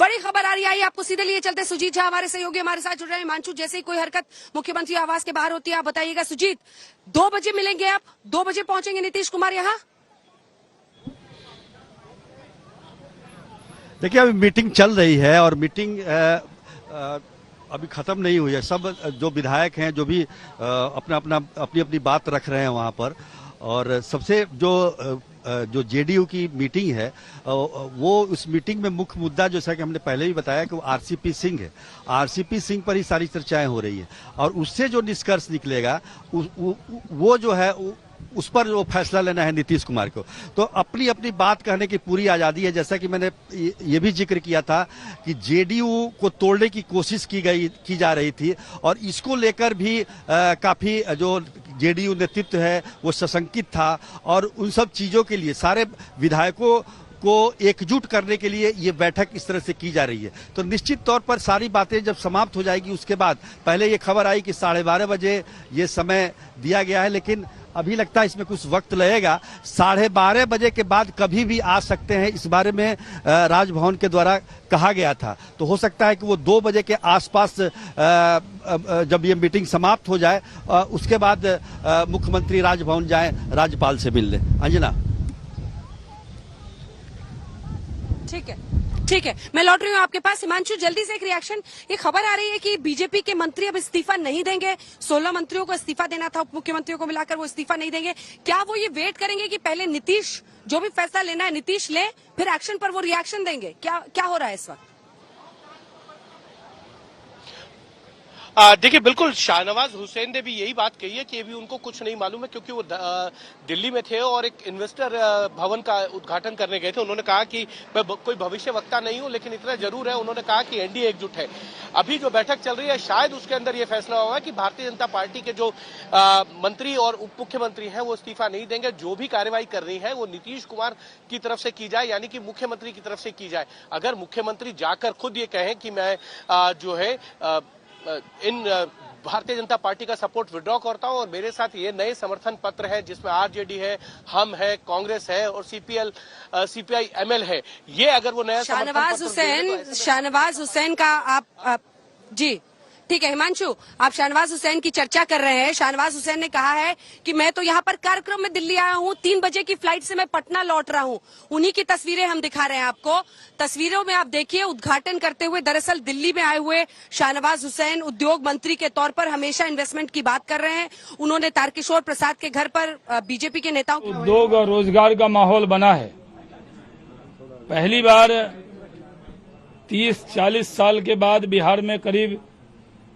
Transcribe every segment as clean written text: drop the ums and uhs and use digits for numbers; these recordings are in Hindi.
बड़ी खबर आ रही है, आपको सीधे लिए चलते। सुजीत झा हमारे सहयोगी हमारे साथ जुड़ रहे हैं। हिमांशु, जैसे ही कोई हरकत मुख्यमंत्री आवास के बाहर होती है आप बताइएगा। सुजीत, 2 बजे मिलेंगे आप, 2 बजे पहुंचेंगे नीतीश कुमार यहाँ? देखिए, अभी मीटिंग चल रही है और मीटिंग अभी खत्म नहीं हुई है। सब जो विधायक हैं, जो भी अपनी अपनी बात रख रहे हैं वहां पर। और सबसे जो जेडीयू की मीटिंग है, वो उस मीटिंग में मुख्य मुद्दा, जैसा कि हमने पहले भी बताया, कि वो आरसीपी सिंह है। आरसीपी सिंह पर ही सारी चर्चाएं हो रही हैं और उससे जो निष्कर्ष निकलेगा वो जो है उस पर जो फैसला लेना है नीतीश कुमार को। तो अपनी अपनी बात कहने की पूरी आजादी है। जैसा कि मैंने ये भी जिक्र किया था कि जेडीयू को तोड़ने की कोशिश की जा रही थी और इसको लेकर भी काफी जो जेडीयू नेतृत्व है वो सशंकित था और उन सब चीजों के लिए सारे विधायकों को एकजुट करने के लिए ये बैठक इस तरह से की जा रही है। तो निश्चित तौर पर सारी बातें जब समाप्त हो जाएगी उसके बाद, पहले ये खबर आई कि 12:30 बजे ये समय दिया गया है, लेकिन अभी लगता है इसमें कुछ वक्त लगेगा। 12:30 बजे के बाद कभी भी आ सकते हैं, इस बारे में राजभवन के द्वारा कहा गया था। तो हो सकता है कि वो 2 बजे के आसपास जब ये मीटिंग समाप्त हो जाए उसके बाद मुख्यमंत्री राजभवन जाएं, राज्यपाल से मिलने। अंजना, ठीक है, मैं लौट रही हूँ आपके पास। हिमांशु, जल्दी से एक रिएक्शन। ये खबर आ रही है कि बीजेपी के मंत्री अब इस्तीफा नहीं देंगे। 16 मंत्रियों को इस्तीफा देना था, उप मुख्यमंत्रियों को मिलाकर वो इस्तीफा नहीं देंगे। क्या वो ये वेट करेंगे कि पहले नीतीश जो भी फैसला लेना है नीतीश ले, फिर एक्शन पर वो रिएक्शन देंगे? क्या हो रहा है इस वक्त? देखिए, बिल्कुल शाहनवाज हुसैन ने भी यही बात कही है कि अभी उनको कुछ नहीं मालूम है, क्योंकि वो दिल्ली में थे और एक इन्वेस्टर भवन का उद्घाटन करने गए थे। उन्होंने कहा कि मैं कोई भविष्य वक्ता नहीं हूं, लेकिन इतना जरूर है, उन्होंने कहा कि एनडीए एकजुट है। अभी जो बैठक चल रही है शायद उसके अंदर यह फैसला होगा कि भारतीय जनता पार्टी के जो मंत्री और उप मुख्यमंत्री हैं वो इस्तीफा नहीं देंगे। जो भी कार्रवाई कर रही है वो नीतीश कुमार की तरफ से की जाए, यानी कि मुख्यमंत्री की तरफ से की जाए। अगर मुख्यमंत्री जाकर खुद ये कहें कि मैं जो है इन भारतीय जनता पार्टी का सपोर्ट विड्रॉ करता हूं और मेरे साथ ये नए समर्थन पत्र है जिसमें आरजेडी है, हम है, कांग्रेस है और सीपीआई एमएल है, ये अगर वो नया शाहनवाज हुसैन का आप जी ठीक है हिमांशु, आप शाहनवाज हुसैन की चर्चा कर रहे हैं। शाहनवाज हुसैन ने कहा है कि मैं तो यहाँ पर कार्यक्रम में दिल्ली आया हूँ, 3 बजे की फ्लाइट से मैं पटना लौट रहा हूँ। उन्हीं की तस्वीरें हम दिखा रहे हैं आपको। तस्वीरों में आप देखिए, उद्घाटन करते हुए दरअसल दिल्ली में आए हुए शाहनवाज हुसैन उद्योग मंत्री के तौर पर हमेशा इन्वेस्टमेंट की बात कर रहे हैं। उन्होंने तारकिशोर प्रसाद के घर पर बीजेपी के नेताओं उद्योग और रोजगार का माहौल बना है। पहली बार 30-40 साल के बाद बिहार में करीब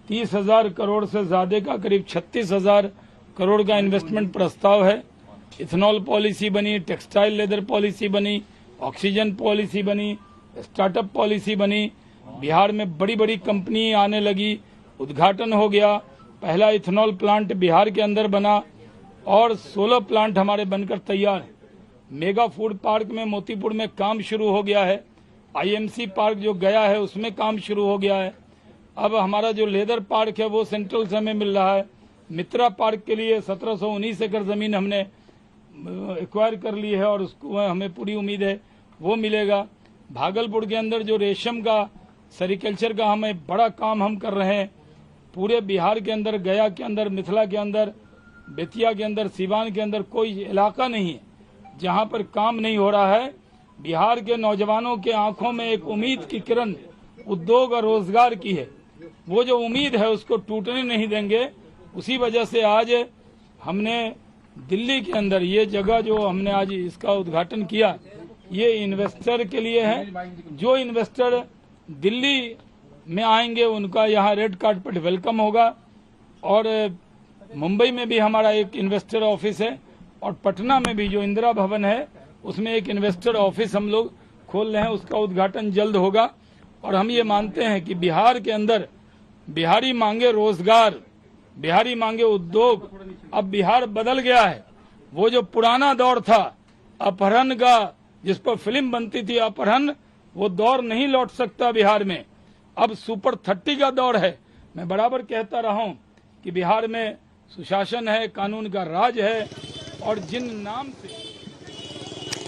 30,000 करोड़ से ज्यादा का, करीब 36,000 करोड़ का इन्वेस्टमेंट प्रस्ताव है। इथेनॉल पॉलिसी बनी, टेक्सटाइल लेदर पॉलिसी बनी, ऑक्सीजन पॉलिसी बनी, स्टार्टअप पॉलिसी बनी। बिहार में बड़ी बड़ी कंपनी आने लगी, उद्घाटन हो गया। पहला इथेनॉल प्लांट बिहार के अंदर बना और 16 प्लांट हमारे बनकर तैयार है। मेगा फूड पार्क में मोतीपुर में काम शुरू हो गया है। आईएमसी पार्क जो गया है उसमें काम शुरू हो गया है। अब हमारा जो लेदर पार्क है वो सेंट्रल से हमें मिल रहा है। मित्रा पार्क के लिए 1719 एकड़ जमीन हमने एक्वायर कर ली है और उसको हमें पूरी उम्मीद है वो मिलेगा। भागलपुर के अंदर जो रेशम का, सेरिकल्चर का हमें बड़ा काम हम कर रहे हैं। पूरे बिहार के अंदर, गया के अंदर, मिथिला के अंदर, बेतिया के अंदर, सीवान के अंदर कोई इलाका नहीं है जहां पर काम नहीं हो रहा है। बिहार के नौजवानों के आंखों में एक उम्मीद की किरण उद्योग और रोजगार की है। वो जो उम्मीद है उसको टूटने नहीं देंगे। उसी वजह से आज हमने दिल्ली के अंदर ये जगह जो हमने आज इसका उद्घाटन किया, ये इन्वेस्टर के लिए है। जो इन्वेस्टर दिल्ली में आएंगे उनका यहाँ रेड कार्पेट वेलकम होगा। और मुंबई में भी हमारा एक इन्वेस्टर ऑफिस है और पटना में भी जो इंदिरा भवन है उसमें एक इन्वेस्टर ऑफिस हम लोग खोल रहे हैं, उसका उद्घाटन जल्द होगा। और हम ये मानते हैं कि बिहार के अंदर बिहारी मांगे रोजगार, बिहारी मांगे उद्योग। अब बिहार बदल गया है। वो जो पुराना दौर था अपहरण का, जिस पर फिल्म बनती थी अपहरण, वो दौर नहीं लौट सकता बिहार में। अब सुपर 30 का दौर है। मैं बराबर कहता रहा हूं कि बिहार में सुशासन है, कानून का राज है और जिन नाम से